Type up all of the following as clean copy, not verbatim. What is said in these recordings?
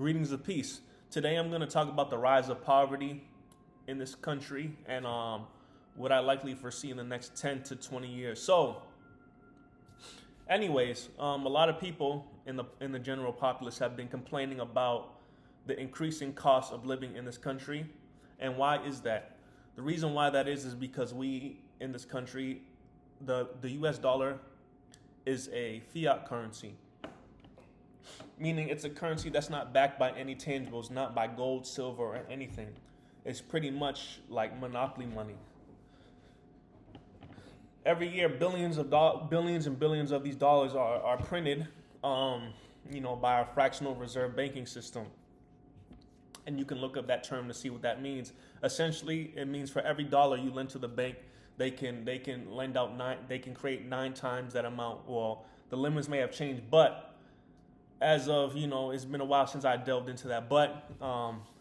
Greetings of peace. Today I'm going to talk about the rise of poverty in this country and what I likely foresee in the next 10 to 20 years. So, anyways, a lot of people in the general populace have been complaining about the increasing cost of living in this country. And why is that? The reason why that is because we in this country, the US dollar is a fiat currency, meaning it's a currency that's not backed by any tangibles, not by gold, silver, or anything. It's pretty much like monopoly money. Every year, billions and billions of these dollars are printed, by our fractional reserve banking system. And you can look up that term to see what that means. Essentially, it means for every dollar you lend to the bank, they can lend out they can create 9 times that amount. Well, the limits may have changed, but as of, it's been a while since I delved into that. But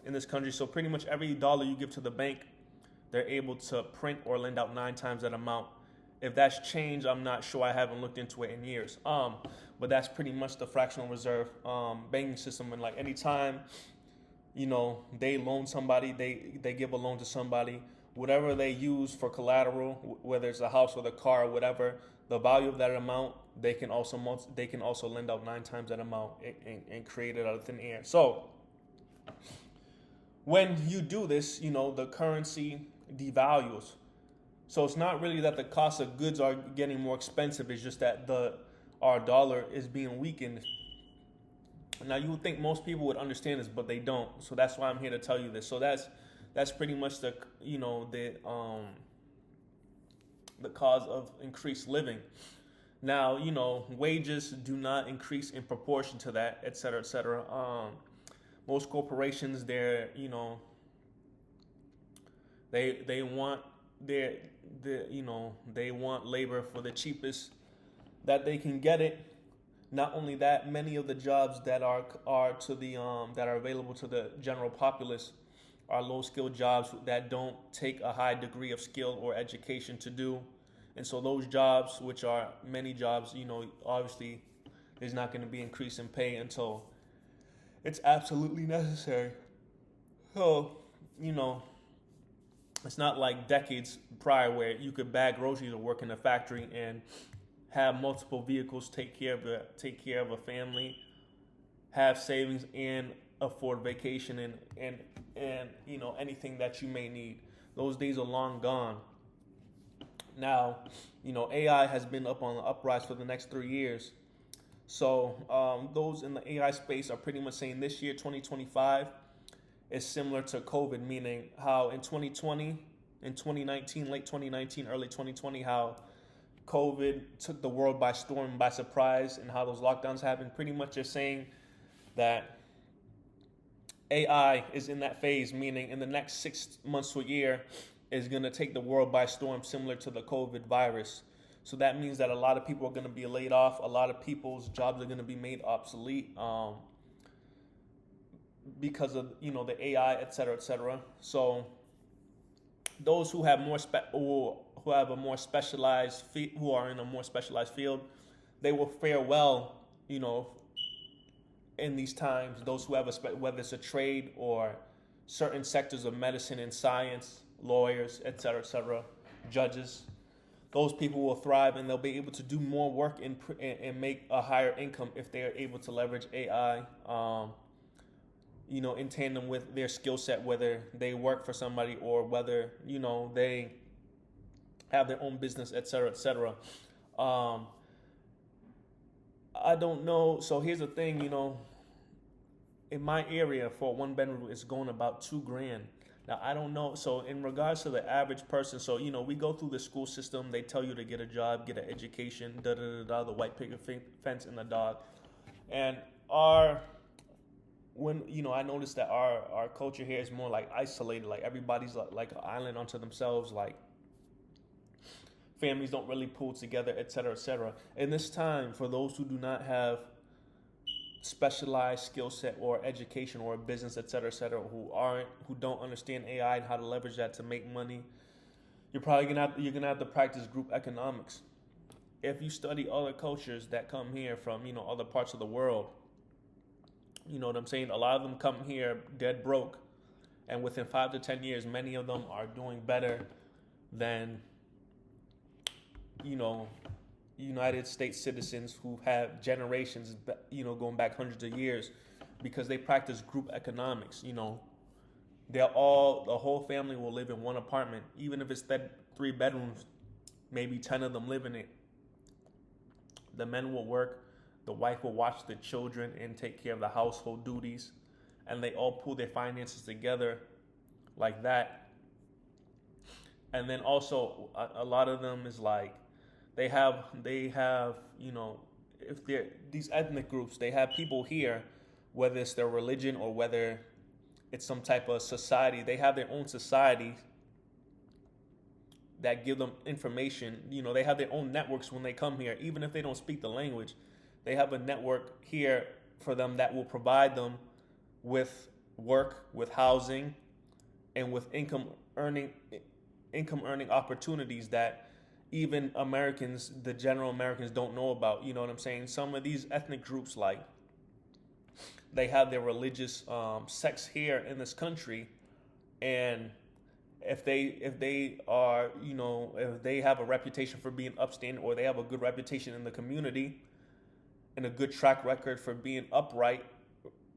in this country, so pretty much every dollar you give to the bank, they're able to print or lend out 9 times that amount. If that's changed, I'm not sure. I haven't looked into it in years. But that's pretty much the fractional reserve banking system. And like anytime, they loan somebody, they give a loan to somebody, whatever they use for collateral, whether it's a house or the car or whatever, the value of that amount, they can also lend out 9 times that amount and create it out of thin air. So when you do this, the currency devalues. So it's not really that the cost of goods are getting more expensive. It's just that our dollar is being weakened. Now you would think most people would understand this, but they don't. So that's why I'm here to tell you this. So that's pretty much the cause of increased living. Now, wages do not increase in proportion to that, et cetera, et cetera. Most corporations, they want they want labor for the cheapest that they can get it. Not only that, many of the jobs that are available to the general populace are low-skilled jobs that don't take a high degree of skill or education to do. And so those jobs, which are many jobs, obviously there's not going to be increase in pay until it's absolutely necessary. So, it's not like decades prior where you could bag groceries or work in a factory and have multiple vehicles, take care of a family, have savings, and afford vacation and anything that you may need. Those days are long gone. Now, AI has been up on the uprise for the next 3 years. So those in the AI space are pretty much saying this year, 2025, is similar to COVID, meaning how in 2020, in 2019, late 2019, early 2020, how COVID took the world by storm, by surprise, and how those lockdowns happened. Pretty much just saying that AI is in that phase, meaning in the next 6 months to a year is going to take the world by storm, similar to the COVID virus. So that means that a lot of people are going to be laid off. A lot of people's jobs are going to be made obsolete because of the AI, et cetera, et cetera. So those who have who are in a more specialized field, they will fare well, in these times. Those who have whether it's a trade or certain sectors of medicine and science, lawyers, et cetera, judges, those people will thrive and they'll be able to do more work and make a higher income if they are able to leverage AI, in tandem with their skill set, whether they work for somebody or whether, they have their own business, et cetera, et cetera. I don't know. So here's the thing, in my area for a 1-bedroom, it's going about $2,000. Now, I don't know. So in regards to the average person, so, we go through the school system. They tell you to get a job, get an education, the white picket fence and the dog. And I noticed that our culture here is more like isolated. Like everybody's like an island unto themselves. Like families don't really pull together, et cetera, et cetera. In this time, for those who do not have specialized skill set or education or a business, et cetera, who don't understand AI and how to leverage that to make money, you're gonna have to practice group economics. If you study other cultures that come here from other parts of the world, You know what I'm saying? A lot of them come here dead broke, and within 5 to 10 years, many of them are doing better than, you know, United States citizens who have generations, going back hundreds of years, because they practice group economics. The whole family will live in one apartment, even if it's that 3 bedrooms. Maybe 10 of them live in it. The men will work, the wife will watch the children and take care of the household duties, and they all pool their finances together like that. And then also a lot of them is like they have if they're these ethnic groups, they have people here, whether it's their religion or whether it's some type of society. They have their own society that give them information. They have their own networks when they come here, even if they don't speak the language. They have a network here for them that will provide them with work, with housing, and with income earning opportunities that even Americans, the general Americans, don't know about. You know what I'm saying? Some of these ethnic groups, like, they have their religious sects here in this country, and if they have a reputation for being upstanding, or they have a good reputation in the community and a good track record for being upright,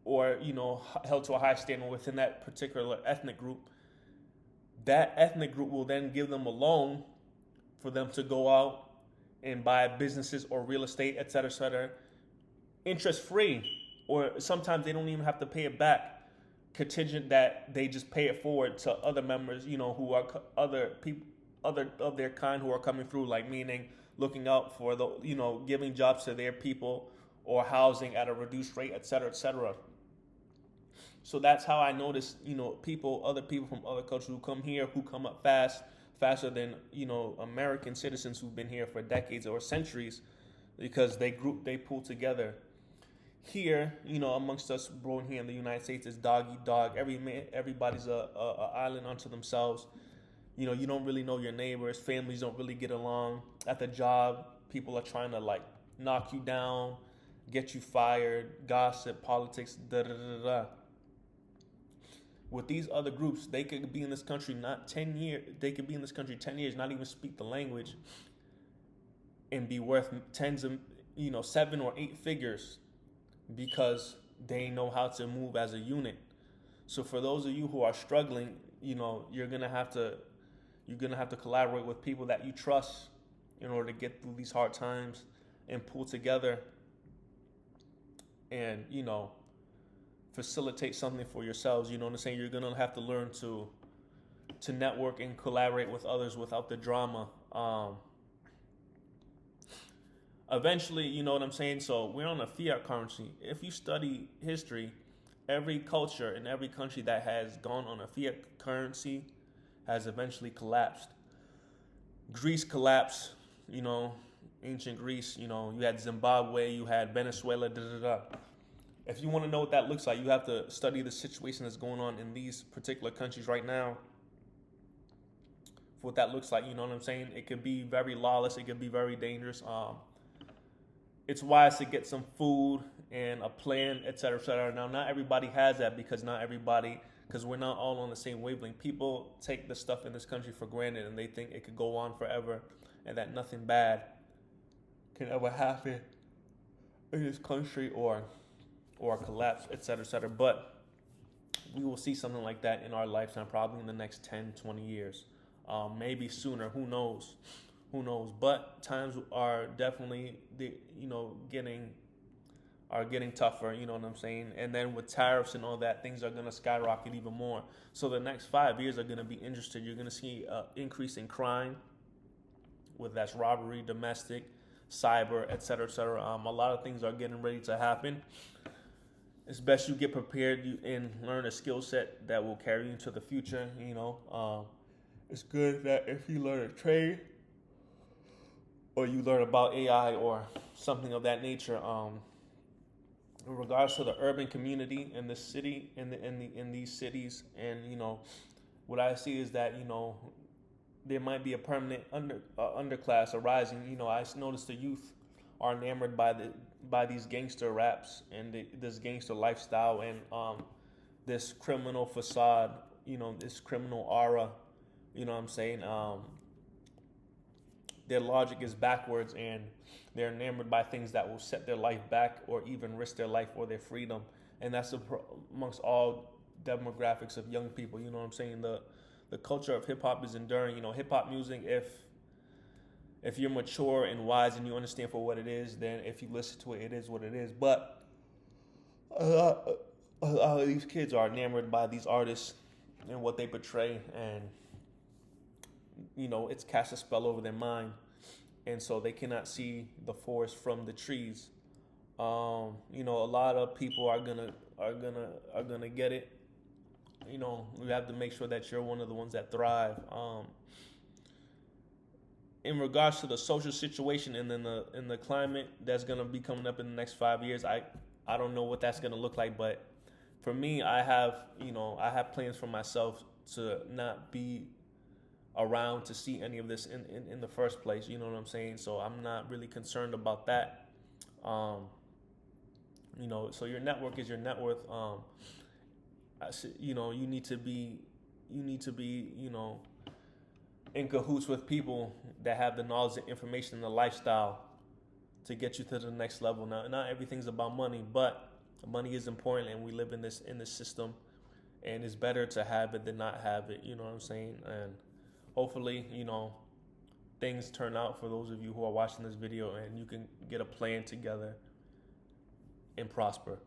or held to a high standard within that particular ethnic group, that ethnic group will then give them a loan for them to go out and buy businesses or real estate, et cetera, interest free, or sometimes they don't even have to pay it back, contingent that they just pay it forward to other members, who are other people, other of their kind, who are coming through, like, meaning looking out for giving jobs to their people or housing at a reduced rate, et cetera, et cetera. So that's how I notice, other people from other cultures who come here, who come up faster than, American citizens who've been here for decades or centuries, because they pull together. Here, amongst us born here in the United States, is dog eat dog. Everybody's a island unto themselves. You don't really know your neighbors. Families don't really get along. At the job, people are trying to, like, knock you down, get you fired, gossip, politics, da da da da. With these other groups, they could be in this country not 10 years. They could be in this country 10 years, not even speak the language, and be worth tens of, 7 or 8 figures, because they know how to move as a unit. So for those of you who are struggling, you're gonna have to collaborate with people that you trust in order to get through these hard times and pull together and facilitate something for yourselves. You know what I'm saying? You're gonna have to learn to network and collaborate with others without the drama. Eventually, you know what I'm saying? So we're on a fiat currency. If you study history, every culture in every country that has gone on a fiat currency has eventually collapsed. Greece collapsed, ancient Greece, you had Zimbabwe, you had Venezuela, da da da. If you want to know what that looks like, you have to study the situation that's going on in these particular countries right now. For what that looks like, you know what I'm saying? It could be very lawless, it could be very dangerous. It's wise to get some food and a plan, et cetera, et cetera. Now, not everybody has that, because we're not all on the same wavelength. People take the stuff in this country for granted, and they think it could go on forever, and that nothing bad can ever happen in this country or collapse, et cetera, et cetera. But we will see something like that in our lifetime, probably in the next 10, 20 years, maybe sooner. Who knows? But times are definitely getting tougher. You know what I'm saying? And then with tariffs and all that, things are going to skyrocket even more. So the next 5 years are going to be interesting. You're going to see an increase in crime, whether that's robbery, domestic, cyber, et cetera, et cetera. A lot of things are getting ready to happen. It's best you get prepared and learn a skill set that will carry you into the future. It's good that if you learn a trade, or you learn about AI or something of that nature, in regards to the urban community in the city, in these cities, and what I see is that there might be a permanent underclass arising. I noticed the youth are enamored by by these gangster raps and this gangster lifestyle and this criminal facade, this criminal aura. You know what I'm saying? Their logic is backwards, and they're enamored by things that will set their life back or even risk their life or their freedom. And that's amongst all demographics of young people. You know what I'm saying? The culture of hip hop is enduring. Hip hop music, if you're mature and wise and you understand for what it is, then if you listen to it, it is what it is. But a lot of these kids are enamored by these artists and what they portray, and it's cast a spell over their mind, and so they cannot see the forest from the trees. A lot of people are gonna get it. We have to make sure that you're one of the ones that thrive. In regards to the social situation and then in the climate that's gonna be coming up in the next 5 years, I don't know what that's gonna look like, but for me, I have plans for myself to not be around to see any of this in the first place. You know what I'm saying? So I'm not really concerned about that. So your network is your net worth. You need to be in cahoots with people that have the knowledge and information and the lifestyle to get you to the next level. Now, not everything's about money, but money is important, and we live in this system, and it's better to have it than not have it. You know what I'm saying? And hopefully, things turn out for those of you who are watching this video, and you can get a plan together and prosper.